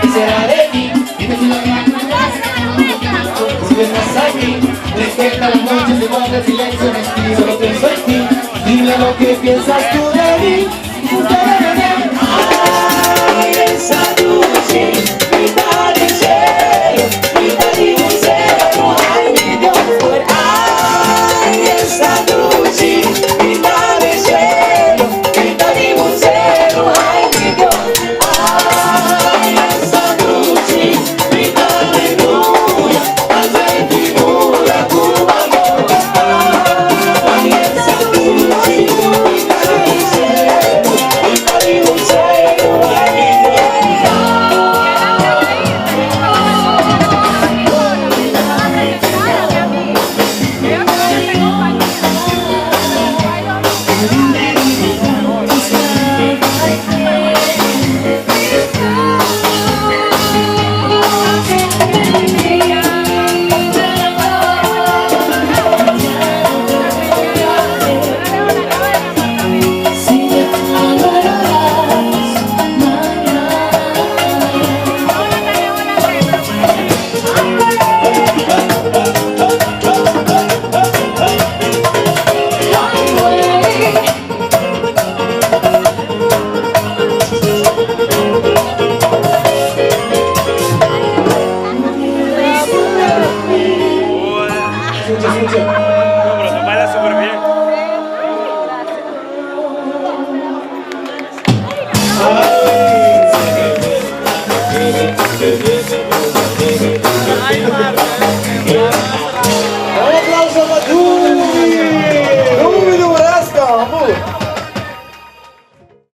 ¿Qué será de mí? Si vendrás aquí, despierta las noches de guarda silencio en ti. Solo pienso en ti, dime lo que piensas tú de mí. Ay, esa noche, mitad del cielo, mitad de un cielo, ay mi Dios. Ay, esa noche, mitad del cielo, mitad de un cielo, ay mi Dios. No, pero se baila súper bien.